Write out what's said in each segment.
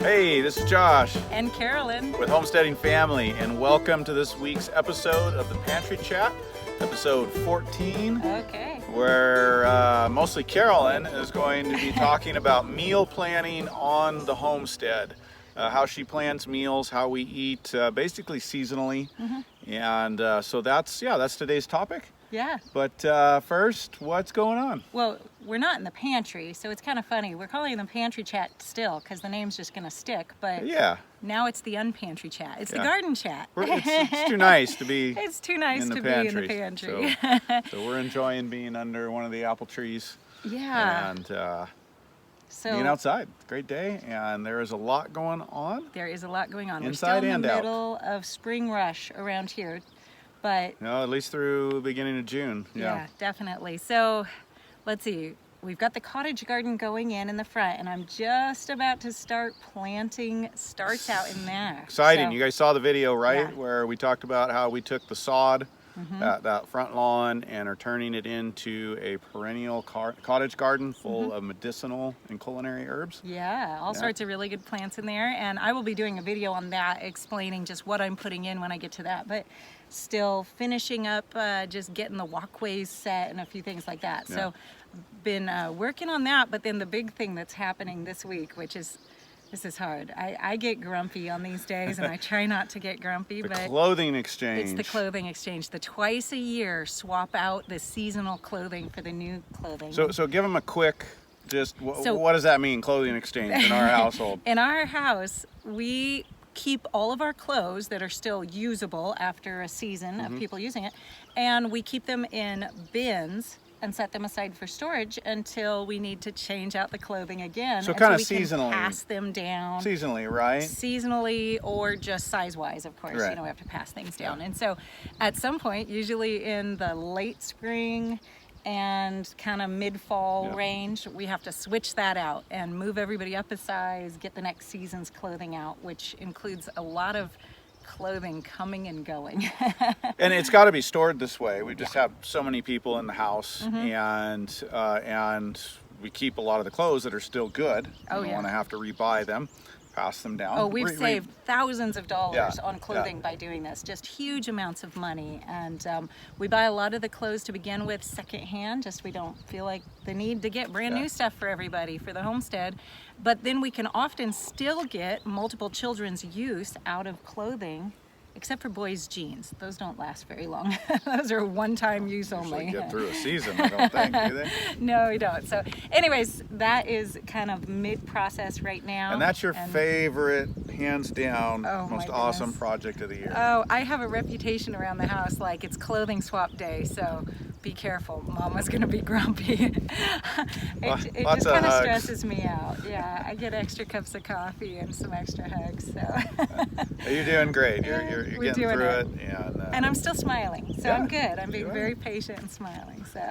Hey, this is Josh and Carolyn with Homesteading Family, and welcome to this week's episode of the Pantry Chat, episode 14. Okay. Where mostly Carolyn is going to be talking about meal planning on the homestead. How she plans meals, how we eat, basically seasonally. And so that's today's topic. Yeah. But first, what's going on? Well, we're not in the pantry, so it's kind of funny. We're calling them Pantry Chat still because the name's just going to stick. But yeah, now it's the unpantry chat. It's the garden chat. It's too nice to be. It's too nice to be in the pantry. So we're enjoying being under one of the apple trees. Yeah. And being outside. Great day, and there is a lot going on. There is a lot going on. Inside we're still in and the out. middle of spring rush around here. But no, at least through the beginning of June. Yeah, definitely. So let's see. We've got the cottage garden going in the front, and I'm just about to start planting starts out in there. Exciting. So, you guys saw the video, right? Yeah. Where we talked about how we took the sod, that front lawn, and are turning it into a perennial cottage garden full of medicinal and culinary herbs. Yeah, all sorts of really good plants in there. And I will be doing a video on that, explaining just what I'm putting in when I get to that. But still finishing up, just getting the walkways set and a few things like that. Yeah. So been working on that. But then the big thing that's happening this week, this is hard. I get grumpy on these days, and I try not to get grumpy. The but clothing exchange. It's the clothing exchange. The twice a year swap out the seasonal clothing for the new clothing. So give them a quick, what does that mean, clothing exchange in our household? In our house, we keep all of our clothes that are still usable after a season of people using it, and we keep them in bins and set them aside for storage until we need to change out the clothing again. So kind of seasonally. seasonally. Pass them down. Seasonally, right? Seasonally, or just size-wise, of course. Right. You know, we have to pass things down. And so at some point, usually in the late spring and kind of mid-fall range, we have to switch that out and move everybody up a size, get the next season's clothing out, which includes a lot of clothing coming and going. And it's got to be stored this way. We just have so many people in the house, and we keep a lot of the clothes that are still good. We don't want to have to rebuy them, pass them down. Oh, we've saved thousands of dollars on clothing Yeah. by doing this, just huge amounts of money. And we buy a lot of the clothes to begin with secondhand, just we don't feel like the need to get brand new stuff for everybody for the homestead. But then we can often still get multiple children's use out of clothing, except for boys' jeans. Those don't last very long. Those are one-time use only. Get through a season, I don't think, do they? No, we don't. So anyways, that is kind of mid-process right now. And that's your favorite, hands down, most awesome project of the year. Oh, I have a reputation around the house like it's clothing swap day, so be careful. Mama's gonna be grumpy. it just kind of stresses me out. Yeah, I get extra cups of coffee and some extra hugs. So You're doing great. You're getting through it. And I'm still smiling, so I'm good. I'm being very patient and smiling. So,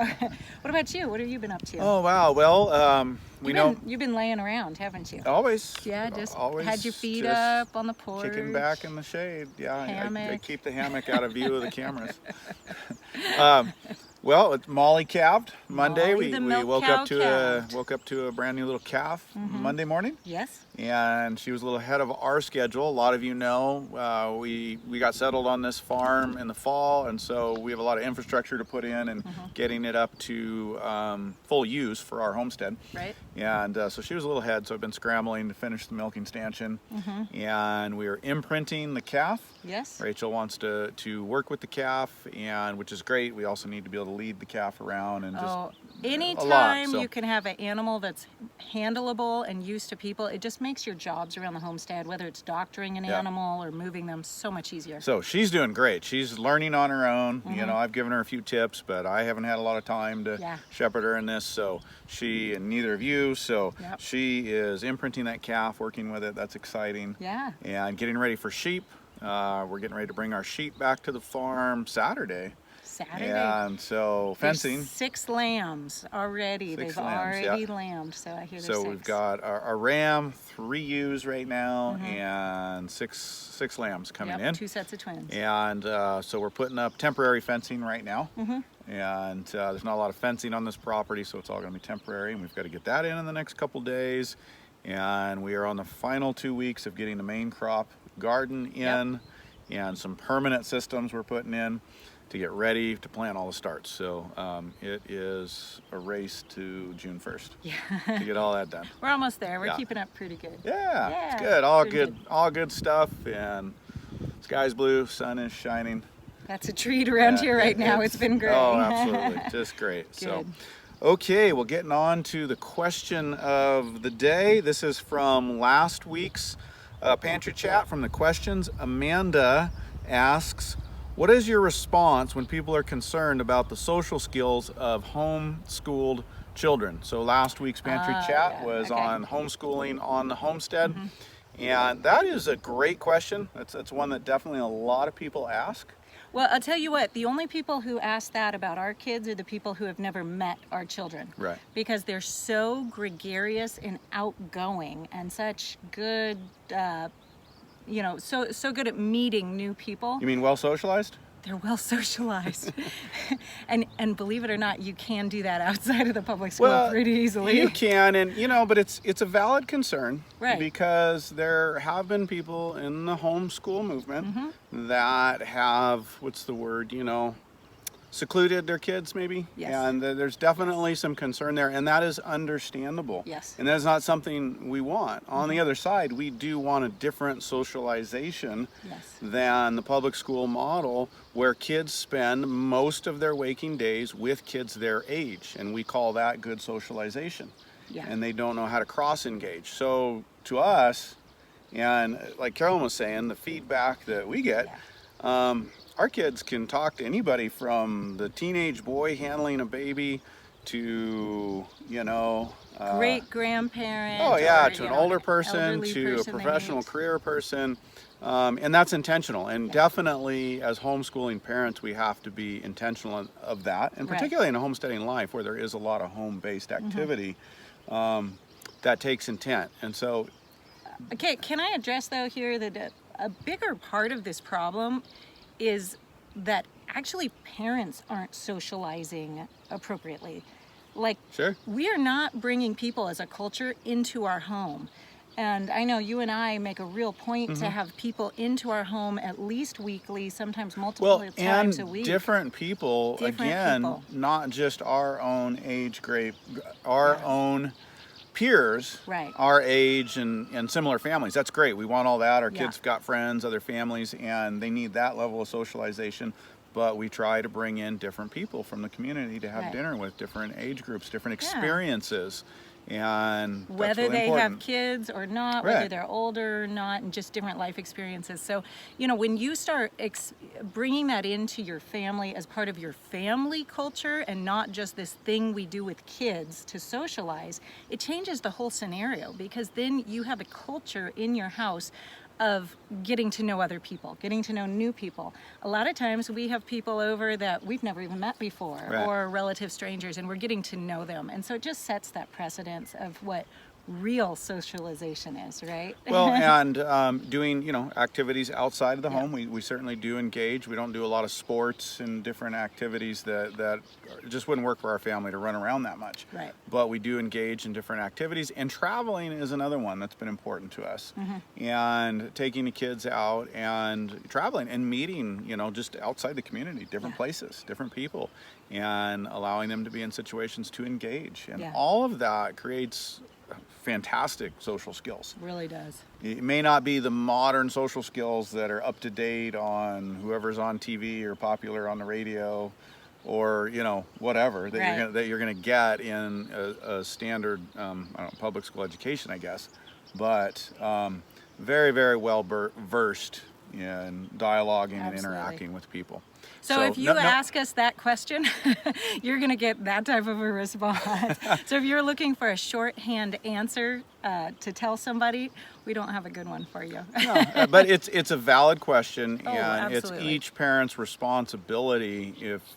what about you? What have you been up to? Oh wow, well, you've been laying around, haven't you? Always. Yeah, just always had your feet up on the porch. Kicking back in the shade. Yeah, hammock. I keep the hammock out of view of the cameras. Well, it's Molly calved Monday. We woke up to a brand new little calf Monday morning. Yes. And she was a little ahead of our schedule. A lot of you know we got settled on this farm in the fall, and so we have a lot of infrastructure to put in and getting it up to full use for our homestead. Right. And so she was a little ahead, so I've been scrambling to finish the milking stanchion. And we are imprinting the calf. Yes. Rachel wants to work with the calf, and which is great. We also need to be able to lead the calf around and just anytime you can have an animal that's handleable and used to people, it just makes your jobs around the homestead, whether it's doctoring an animal or moving them, so much easier. So she's doing great. She's learning on her own. You know, I've given her a few tips, but I haven't had a lot of time to shepherd her in this. So she, and neither of you, so she is imprinting that calf, working with it. That's exciting. Yeah. And getting ready for sheep. We're getting ready to bring our sheep back to the farm Saturday. And so fencing. There's 6 lambs already. They've already lambed, so I hear there's 6. So we've got our ram, 3 ewes right now, and six lambs coming in. 2 sets of twins. And so we're putting up temporary fencing right now. And there's not a lot of fencing on this property, so it's all going to be temporary, and we've got to get that in the next couple days. and we are on the final 2 weeks of getting the main crop garden in, and some permanent systems we're putting in to get ready to plant all the starts. So it is a race to June 1st to get all that done. We're almost there. We're keeping up pretty good. Yeah, it's good. All good stuff, and sky's blue, sun is shining. That's a treat around here right now. It's been great. Oh, absolutely, just great. So, okay, well, getting on to the question of the day. This is from last week's Pantry Chat from the questions. Amanda asks, what is your response when people are concerned about the social skills of homeschooled children? So last week's Pantry Chat was on homeschooling on the homestead. And that is a great question. That's one that definitely a lot of people ask. Well, I'll tell you what, the only people who ask that about our kids are the people who have never met our children. Right. Because they're so gregarious and outgoing and such good, so good at meeting new people. You mean well socialized? They're well socialized. and believe it or not, you can do that outside of the public school pretty easily. You can, and but it's a valid concern. Right. Because there have been people in the homeschool movement that have, secluded their kids maybe. Yes. And there's definitely some concern there, and that is understandable. Yes. And that is not something we want. On the other side, we do want a different socialization than the public school model, where kids spend most of their waking days with kids their age, and we call that good socialization. Yeah. And they don't know how to cross engage. So to us, and like Carolyn was saying, the feedback that we get, our kids can talk to anybody from the teenage boy handling a baby to, great grandparent. Oh yeah, to an older person, to a professional career person. And that's intentional. And definitely as homeschooling parents, we have to be intentional of that. And particularly in a homesteading life where there is a lot of home-based activity, that takes intent. And so... Okay, can I address though here that a bigger part of this problem is that actually parents aren't socializing appropriately. Like, we are not bringing people as a culture into our home. And I know you and I make a real point to have people into our home at least weekly, sometimes multiple times a week. Different people, not just our own age group, our own peers, our age and similar families. That's great. We want all that. Our kids have got friends, other families, and they need that level of socialization. But we try to bring in different people from the community to have dinner with, different age groups, different experiences. And whether they have kids or not, whether they're older or not, and just different life experiences. So, when you start bringing that into your family as part of your family culture and not just this thing we do with kids to socialize, it changes the whole scenario, because then you have a culture in your house of getting to know other people, getting to know new people. A lot of times we have people over that we've never even met before, or relative strangers, and we're getting to know them. And so it just sets that precedence of what real socialization is, right? Well, and doing, activities outside of the home, we certainly do engage. We don't do a lot of sports and different activities that just wouldn't work for our family to run around that much. Right. But we do engage in different activities, and traveling is another one that's been important to us. And taking the kids out and traveling and meeting, just outside the community, different places, different people, and allowing them to be in situations to engage. And all of that creates fantastic social skills. Really does. It may not be the modern social skills that are up to date on whoever's on TV or popular on the radio, or whatever that you're gonna get in a standard public school education, I guess. But very, very well versed in dialoguing and interacting with people. So if you ask us that question, you're going to get that type of a response. So if you're looking for a shorthand answer to tell somebody, we don't have a good one for you. No, but it's a valid question, and absolutely. It's each parent's responsibility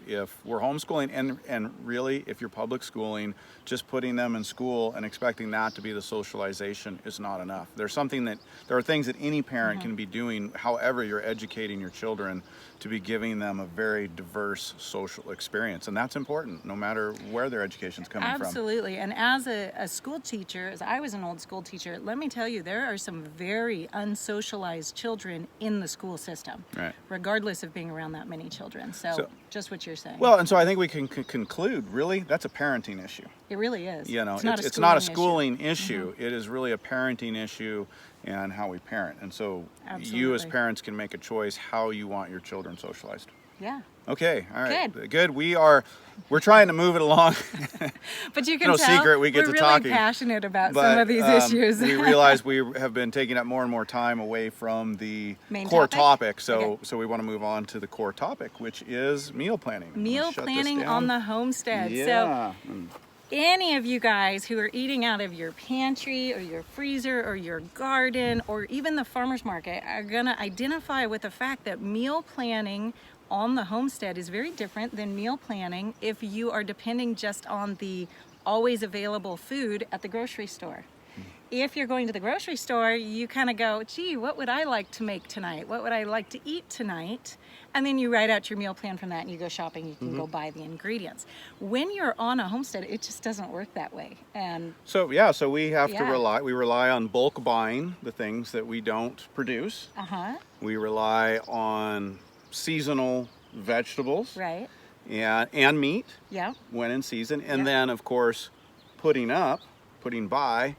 if we're homeschooling, and really if you're public schooling, just putting them in school and expecting that to be the socialization is not enough. There are things that any parent can be doing, however you're educating your children, to be giving them a very diverse social experience, and that's important no matter where their education's coming from. Absolutely. And as a school teacher, as I was an old old school teacher. Let me tell you, there are some very unsocialized children in the school system, Right. regardless of being around that many children. So just what you're saying. Well, and so I think we can conclude, really, that's a parenting issue. It really is. You know, it's not a schooling issue. It is really a parenting issue and how we parent. And so you as Absolutely. parents can make a choice how you want your children socialized. Yeah. Okay, all right. Good. We're trying to move it along. But you can No tell secret we get we're to really talking. passionate about But some of these issues. we realize we have been taking up more and more time away from the Main core topic? topic. So Okay. so we want to move on to the core topic, which is meal planning. I'm gonna Meal shut this planning down. on the homestead. So Yeah. any of you guys who are eating out of your pantry or your freezer or your garden or even the farmer's market are going to identify with the fact that meal planning on the homestead is very different than meal planning if you are depending just on the always available food at the grocery store. If you're going to the grocery store, you kind of go, gee, what would I like to make tonight? What would I like to eat tonight? And then you write out your meal plan from that and you go shopping, you can go buy the ingredients. When you're on a homestead, it just doesn't work that way. And So we have to rely on bulk buying the things that we don't produce. We rely on seasonal vegetables right, and meat yeah, when in season, and Yeah. then of course putting by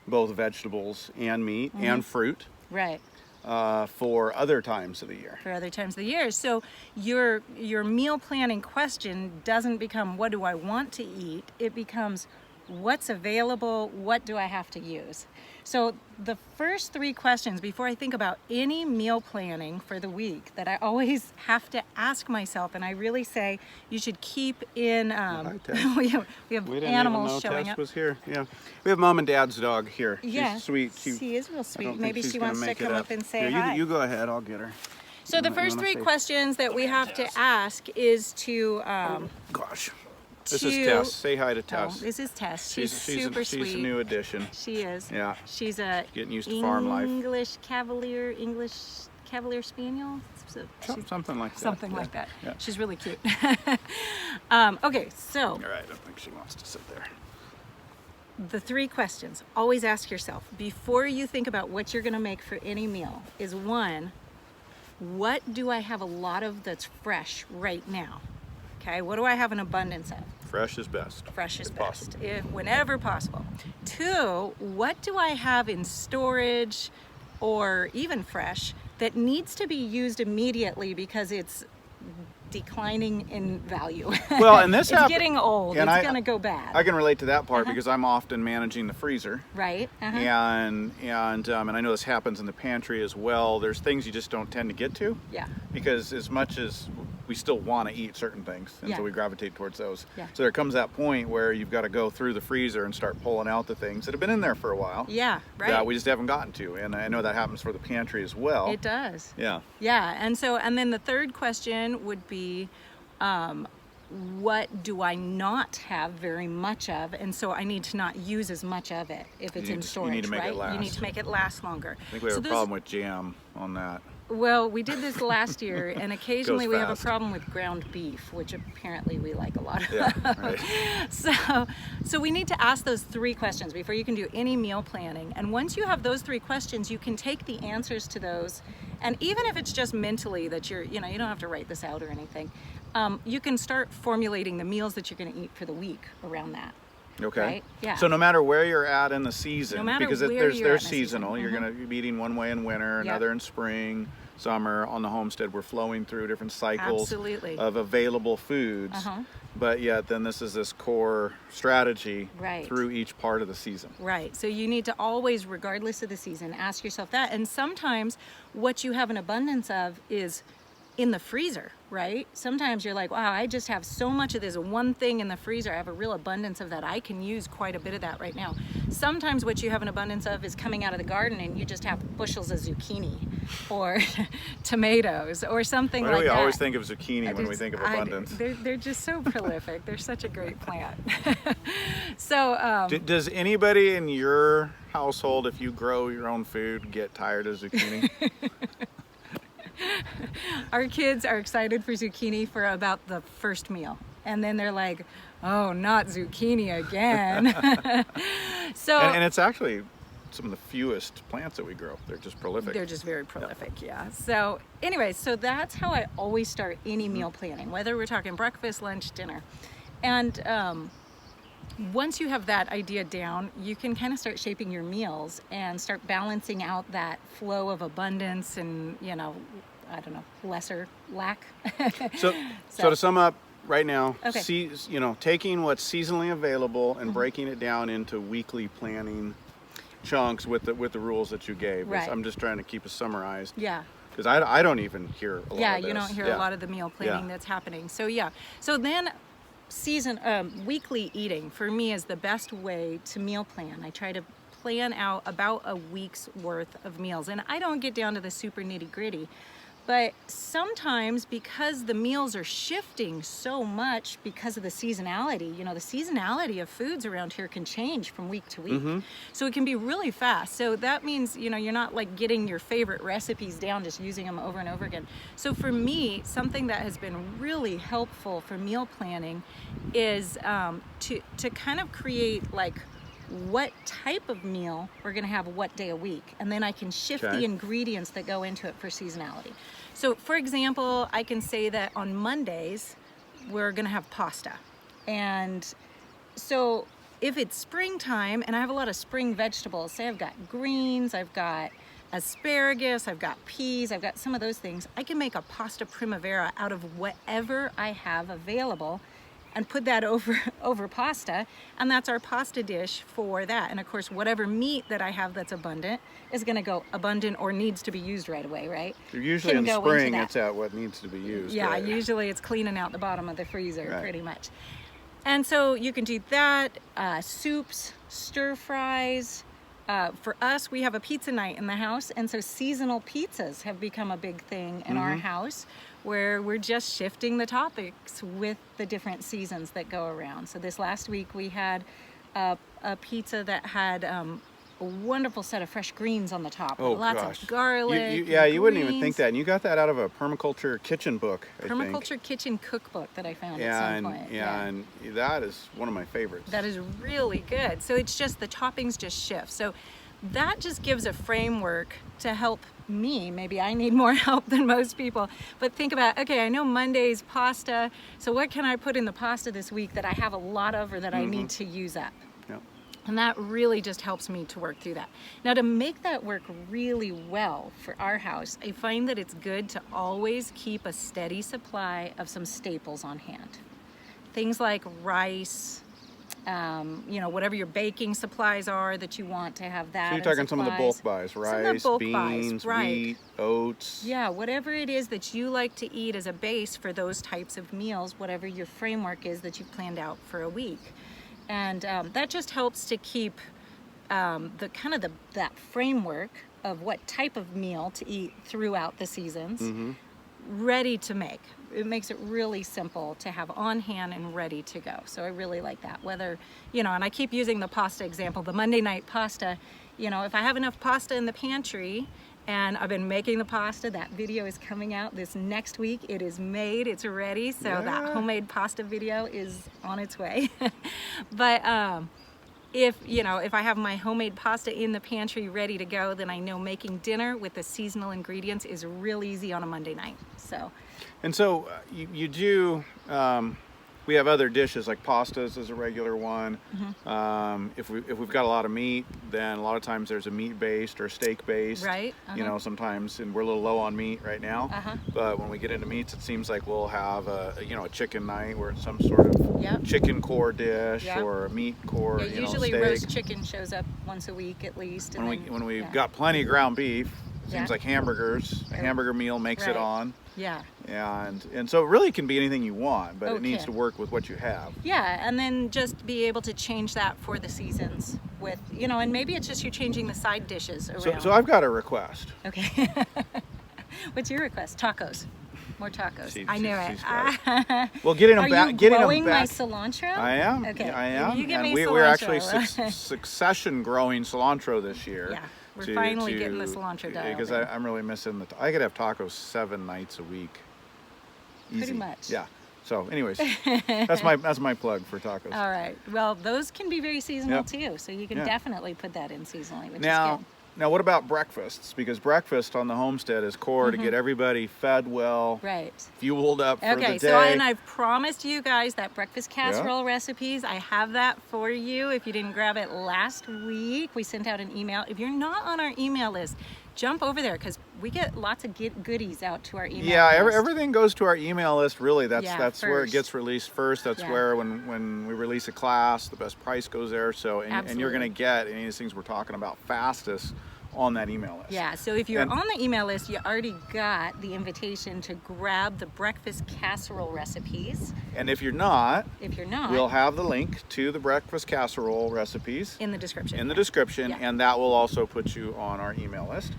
both vegetables and meat and fruit right. for other times of the year. For other times of the year. So your meal planning question doesn't become what do I want to eat? It becomes what's available, what do I have to use? So the first three questions before I think about any meal planning for the week that I always have to ask myself, and I really say you should keep in, Hi, Tess. we have We didn't animals even know showing Tess up. was here. Yeah, we have Mom and Dad's dog here. Yeah, She's sweet. she is real I sweet. don't think Maybe she's she gonna wants to make it come up and say Here, hi. You go ahead. I'll get her. So the You first wanna three say- questions that we have to ask is to Gosh, this is to- Tess. Say hi to oh, Tess. this is Tess. She's super she's sweet. a new addition. She is. Yeah. She's a Getting used to farm life. English Cavalier Spaniel. So she's Something like that. something yeah. like that. Yeah. She's really cute. Okay, so All right, I don't think she wants to sit there. the three questions always ask yourself before you think about what you're going to make for any meal is one, what do I have a lot of that's fresh right now? Okay, what do I have an abundance of? Fresh is best. Fresh is if best, possible. whenever possible. Two, what do I have in storage or even fresh that needs to be used immediately because it's declining in value? Well, and this it's getting old. and It's going to go bad. I can relate to that part because I'm often managing the freezer. right? And I know this happens in the pantry as well. There's things you just don't tend to get to Yeah. because as much as we still want to eat certain things, and Yeah. so we gravitate towards those. Yeah. So there comes that point where you've got to go through the freezer and start pulling out the things that have been in there for a while. Yeah, right. That we just haven't gotten to, and I know that happens for the pantry as well. It does. Yeah. Yeah, and then the third question would be, what do I not have very much of, and so I need to not use as much of it if it's in storage, you need to make right? it last. You need to make it last longer. I think we have So a those- problem with jam on that. Well, we did this last year, and occasionally we have a fast. problem with ground beef, which apparently we like a lot of. Yeah, right. So we need to ask those three questions before you can do any meal planning. And once you have those three questions, you can take the answers to those, and even if it's just mentally that you don't have to write this out or anything, you can start formulating the meals that you're going to eat for the week around that. Okay. Right? Yeah. So no matter where you're at in the season, No matter because where they're you're at in the seasonal, season. you're going to be eating one way in winter, Yep. another in spring, summer. On the homestead, we're flowing through different cycles Absolutely. of available foods. Uh-huh. But yet, then this is this core strategy Right. through each part of the season. Right. So you need to always, regardless of the season, ask yourself that. And sometimes what you have an abundance of is in the freezer, right? Sometimes you're like, wow, I just have so much of this one thing in the freezer. I have a real abundance of that. I can use quite a bit of that right now. Sometimes what you have an abundance of is coming out of the garden and you just have bushels of zucchini or tomatoes or something Why like do we that. always think of zucchini when we think of abundance? They're just so prolific. They're such a great plant. So Does anybody in your household, if you grow your own food, get tired of zucchini? our kids are excited for zucchini for about the first meal. And then they're like, oh, not zucchini again. So and it's actually some of the fewest plants that we grow. They're just prolific. They're just very prolific, yeah. So anyway, so that's how I always start any meal planning, whether we're talking breakfast, lunch, dinner. And once you have that idea down, you can kind of start shaping your meals and start balancing out that flow of abundance and, you know, I don't know, lesser lack. So to sum up right now, okay. you know, taking what's seasonally available and breaking it down into weekly planning chunks with the rules that you gave. Right. I'm just trying to keep it summarized. Yeah. Because I don't even hear a lot of this. Yeah, you don't hear a lot of the meal planning that's happening. So yeah. So then weekly eating for me is the best way to meal plan. I try to plan out about a week's worth of meals, and I don't get down to the super nitty gritty, but sometimes because the meals are shifting so much because of the seasonality, you know, the seasonality of foods around here can change from week to week. So it can be really fast. So that means, you know, you're not like getting your favorite recipes down, just using them over and over again. So for me, something that has been really helpful for meal planning is to kind of create like what type of meal we're going to have what day a week, and then I can shift the ingredients that go into it for seasonality. So for example, I can say that on Mondays we're going to have pasta, and so if it's springtime and I have a lot of spring vegetables, say I've got greens, I've got asparagus, I've got peas, I've got some of those things, I can make a pasta primavera out of whatever I have available and put that over pasta, and that's our pasta dish for that. And of course, whatever meat that I have that's abundant is gonna go abundant or needs to be used right away, right? Usually in spring, it's at what needs to be used. Yeah, right? Usually it's cleaning out the bottom of the freezer, pretty much. And so you can do that, soups, stir fries. For us, we have a pizza night in the house, and so seasonal pizzas have become a big thing in our house, where we're just shifting the topics with the different seasons that go around. So this last week we had a pizza that had a wonderful set of fresh greens on the top. Lots of garlic. You wouldn't even think that. And you got that out of a permaculture kitchen book, I think. Permaculture kitchen cookbook that I found at some point. And that is one of my favorites. That is really good. So it's just the toppings just shift. So that just gives a framework to help me. Maybe I need more help than most people, but think about, okay, I know Monday's pasta, so what can I put in the pasta this week that I have a lot of or that I need to use up? Yep. And that really just helps me to work through that. Now, to make that work really well for our house, I find that it's good to always keep a steady supply of some staples on hand. Things like rice, you know, whatever your baking supplies are that you want to have that. So you're talking some of the bulk buys, rice, beans, wheat, oats. Yeah, whatever it is that you like to eat as a base for those types of meals, whatever your framework is that you've planned out for a week. And that just helps to keep that framework of what type of meal to eat throughout the seasons ready to make. It makes it really simple to have on hand and ready to go. So I really like that. Whether, you know, and I keep using the pasta example, the Monday night pasta, you know, if I have enough pasta in the pantry and I've been making the pasta, that video is coming out this next week. It is made, it's ready. So that homemade pasta video is on its way. But if I have my homemade pasta in the pantry ready to go, then I know making dinner with the seasonal ingredients is real easy on a Monday night. So you do, we have other dishes like pastas is a regular one. If we've got a lot of meat, then a lot of times there's a meat-based or steak-based. Right. You know, sometimes, and we're a little low on meat right now. But when we get into meats, it seems like we'll have a chicken night where it's some sort of chicken core dish or a meat core. Yeah, usually steak. Roast chicken shows up once a week at least. And when we've got plenty of ground beef, seems like hamburgers. A hamburger meal makes it on. Yeah. And so it really can be anything you want, but it needs to work with what you have. Yeah, and then just be able to change that for the seasons with, and maybe it's just you're changing the side dishes around. So I've got a request. Okay. What's your request? Tacos. More tacos. I knew it. Well, getting them back. Are you growing my cilantro? I am. Okay. I am. You give me cilantro. cilantro. We're actually succession growing cilantro this year. Yeah. We're finally getting the cilantro dial. Because I'm really missing I could have tacos 7 nights a week. Easy. Pretty much. Yeah. So anyways, that's my plug for tacos. All right. Well, those can be very seasonal too, so you can definitely put that in seasonally, which is good. Now, what about breakfasts? Because breakfast on the homestead is core to get everybody fed well, fueled up for the day. Okay, so and I've promised you guys that breakfast casserole recipes. I have that for you. If you didn't grab it last week, we sent out an email. If you're not on our email list, jump over there because we get lots of goodies out to our email list. Everything goes to our email list, really. That's where it gets released first. That's where when we release a class, the best price goes there. So and you're going to get any of these things we're talking about fastest on that email list. Yeah, so if you're on the email list, you already got the invitation to grab the breakfast casserole recipes. And if you're not, we'll have the link to the breakfast casserole recipes in the description. And that will also put you on our email list.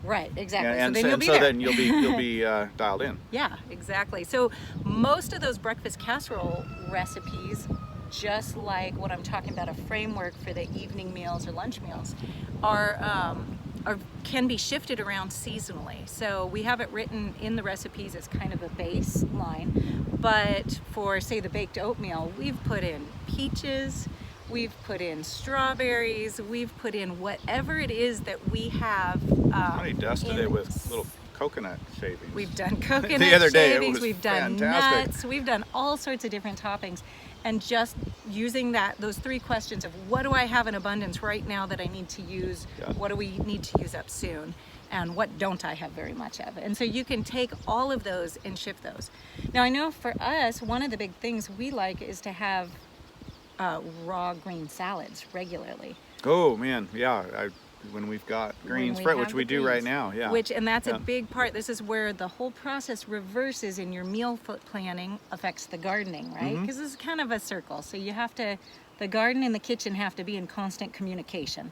Right, exactly. And then you'll be dialed in. Yeah, exactly. So most of those breakfast casserole recipes, just like what I'm talking about, a framework for the evening meals or lunch meals, can be shifted around seasonally. So we have it written in the recipes as kind of a baseline, but for say the baked oatmeal, we've put in peaches, we've put in strawberries, we've put in whatever it is that we have. I dusted it with little coconut shavings. We've done coconut the other day, shavings, it was we've done fantastic. nuts, we've done all sorts of different toppings. And just using those three questions of what do I have in abundance right now that I need to use, what do we need to use up soon, and what don't I have very much of. And so you can take all of those and shift those. Now I know for us, one of the big things we like is to have raw green salads regularly. Oh man, when we've got greens, which we do right now, and that's a big part. This is where the whole process reverses in your meal planning affects the gardening, right? Because this is kind of a circle. So the garden and the kitchen have to be in constant communication.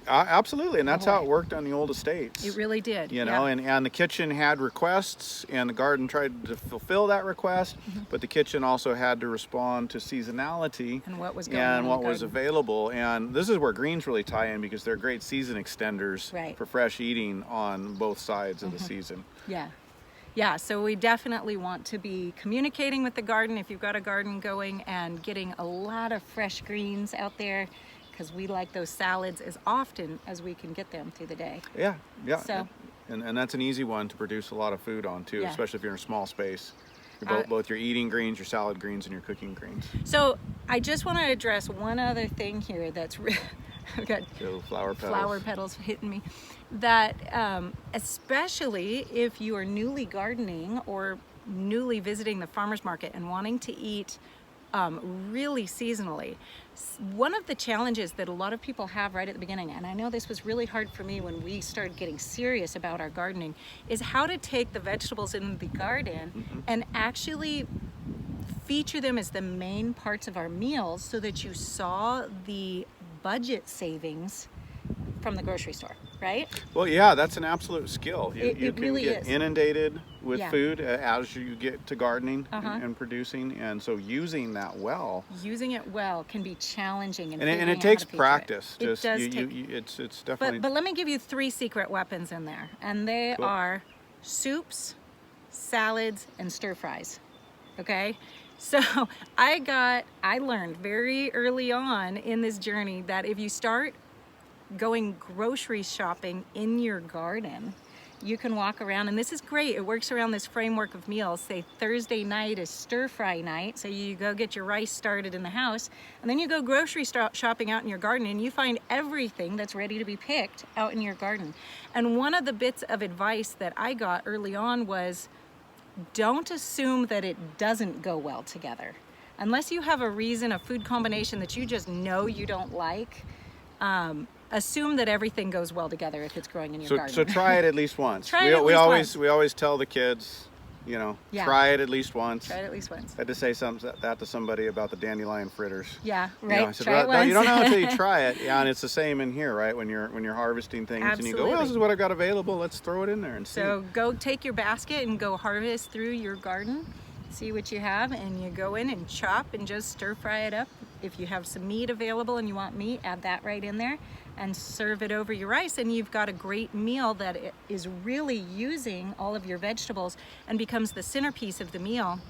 Absolutely, and that's how it worked on the old estates. It really did. You know, and the kitchen had requests, and the garden tried to fulfill that request, but the kitchen also had to respond to seasonality and what was going on and what was available. And this is where greens really tie in because they're great season extenders for fresh eating on both sides of the season. Yeah, so we definitely want to be communicating with the garden if you've got a garden going and getting a lot of fresh greens out there, because we like those salads as often as we can get them through the day. Yeah. So, and that's an easy one to produce a lot of food on too, especially if you're in a small space. You're both your eating greens, your salad greens, and your cooking greens. So I just want to address one other thing here that's I've got flower petals hitting me. That especially if you are newly gardening or newly visiting the farmer's market and wanting to eat really seasonally, one of the challenges that a lot of people have right at the beginning, and I know this was really hard for me when we started getting serious about our gardening, is how to take the vegetables in the garden and actually feature them as the main parts of our meals so that you saw the budget savings from the grocery store, right? Well, yeah, that's an absolute skill. You can really get is. Inundated with food as you get to gardening and producing, and so using it well can be challenging. And it takes practice. It's definitely. But let me give you 3 secret weapons in there, and they are soups, salads, and stir fries. Okay. So I learned very early on in this journey that if you start going grocery shopping in your garden, you can walk around, and this is great. It works around this framework of meals. Say Thursday night is stir fry night, so you go get your rice started in the house, and then you go grocery shopping out in your garden, and you find everything that's ready to be picked out in your garden. And one of the bits of advice that I got early on was, don't assume that it doesn't go well together. Unless you have a reason, a food combination that you just know you don't like, assume that everything goes well together if it's growing in your garden. So try it at least once. We always tell the kids, try it at least once. Try it at least once. I had to say that to somebody about the dandelion fritters. Yeah, right. I said, try it once. You don't know until you try it. Yeah, and it's the same in here, right? When you're harvesting things and you go, well, this is what I've got available. Let's throw it in there and see. So go take your basket and go harvest through your garden, see what you have, and you go in and chop and just stir fry it up. If you have some meat available and you want meat, add that right in there and serve it over your rice, and you've got a great meal that is really using all of your vegetables and becomes the centerpiece of the meal.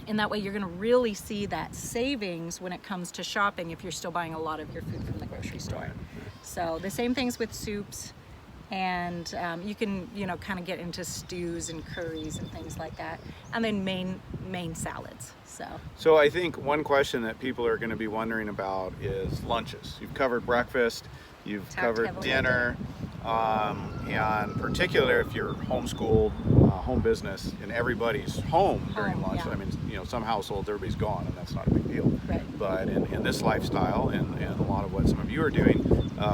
And that way you're going to really see that savings when it comes to shopping if you're still buying a lot of your food from the grocery store. So the same things with soups, and you can, you know, kind of get into stews and curries and things like that, and then main salads. So I think one question that people are going to be wondering about is lunches. You've covered breakfast, you've covered dinner, and particularly if you're homeschooled, home business, and everybody's home during lunch. I mean, you know, some households everybody's gone, and that's not a big deal. Right. But in this lifestyle, and a lot of what some of you are doing,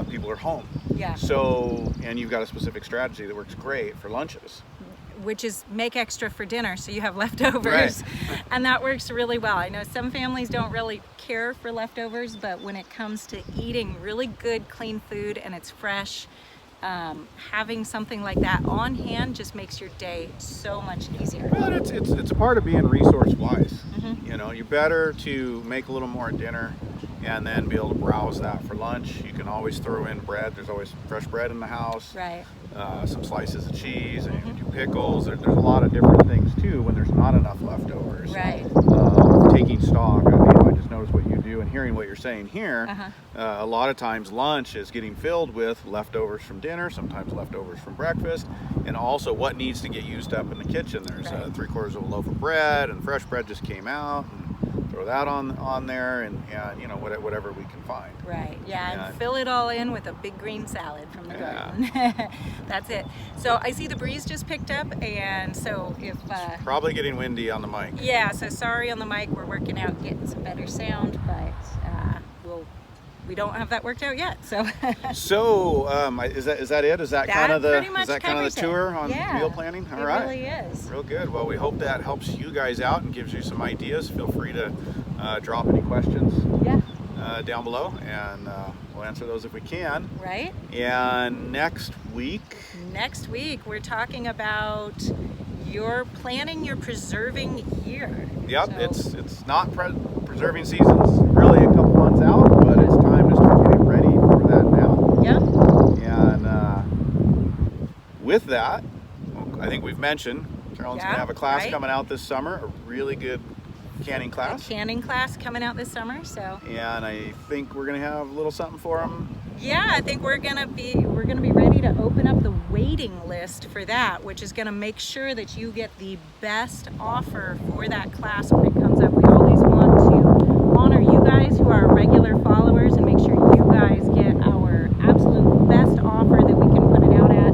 people are home. Yeah. So, and you've got a specific strategy that works great for lunches, which is make extra for dinner so you have leftovers. Right. And that works really well. I know some families don't really care for leftovers, but when it comes to eating really good, clean food and it's fresh, having something like that on hand just makes your day so much easier. Well, it's a part of being resource wise. You know, you're better to make a little more at dinner and then be able to browse that for lunch. You can always throw in bread. There's always fresh bread in the house. Right. Some slices of cheese, and you can do pickles. There's a lot of different things too when there's not enough leftovers. Right. Taking stock, I just noticed what you do and hearing what you're saying here. A lot of times lunch is getting filled with leftovers from dinner, sometimes leftovers from breakfast, and also what needs to get used up in the kitchen. There's 3/4 of a loaf of bread, and fresh bread just came out, and throw that on there, and you know, whatever we can find. Right. Yeah, and fill it all in with a big green salad from the garden. That's it. So I see the breeze just picked up, and so if probably getting windy on the mic. Yeah, so sorry on the mic. We're working out getting some better sound, but we don't have that worked out yet. So is that it? Is that kind of the tour on meal planning? All right. It really is. Real good. Well, we hope that helps you guys out and gives you some ideas. Feel free to drop any questions down below, and we'll answer those if we can. Right. And next week we're talking about your planning your preserving year. Yep. So, it's not preserving season's really a couple months out, but it's time to start getting ready for that now. Yeah. And with that, I think we've mentioned Carolyn's going to have a class coming out this summer, a really good canning class. A canning class coming out this summer, so. And I think we're going to have a little something for them. Yeah, I think we're gonna be ready to open up the waiting list for that, which is gonna make sure that you get the best offer for that class when it comes up. We always want to honor you guys who are regular followers and make sure you guys get our absolute best offer that we can put it out at.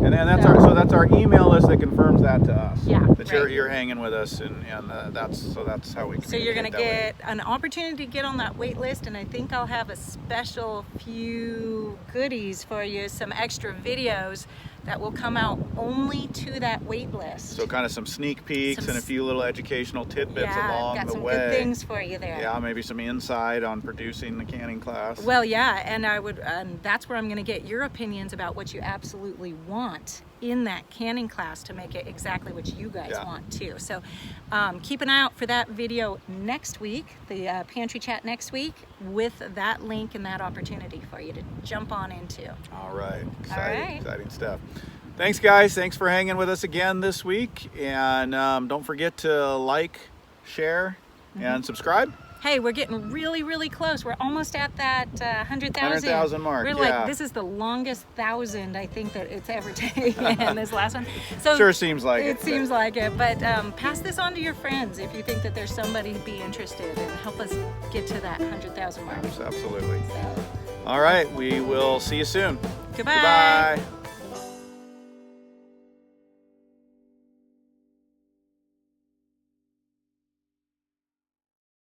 And then that's our email list that confirms that to us. Yeah. That you're hanging with us, and that's how we. So you're gonna get an opportunity to get on that wait list, and I think I'll have a special few goodies for you, some extra videos that will come out only to that wait list. So kind of some sneak peeks and a few little educational tidbits along the way. Got some good things for you there. Yeah, maybe some insight on producing the canning class. Well, yeah, and that's where I'm going to get your opinions about what you absolutely want in that canning class to make it exactly what you guys want too. So keep an eye out for that video next week, the Pantry Chat next week, with that link and that opportunity for you to jump on into. All right. Exciting stuff. Thanks, guys. Thanks for hanging with us again this week. And don't forget to like, share, and subscribe. Hey, we're getting really, really close. We're almost at that 100,000. 100,000 mark. We're like, this is the longest 1,000 I think that it's ever taken. This last one. So sure seems like it. It seems like it. But pass this on to your friends if you think that there's somebody who'd be interested, and help us get to that 100,000 mark. Absolutely. So. All right. We will see you soon. Goodbye. Goodbye.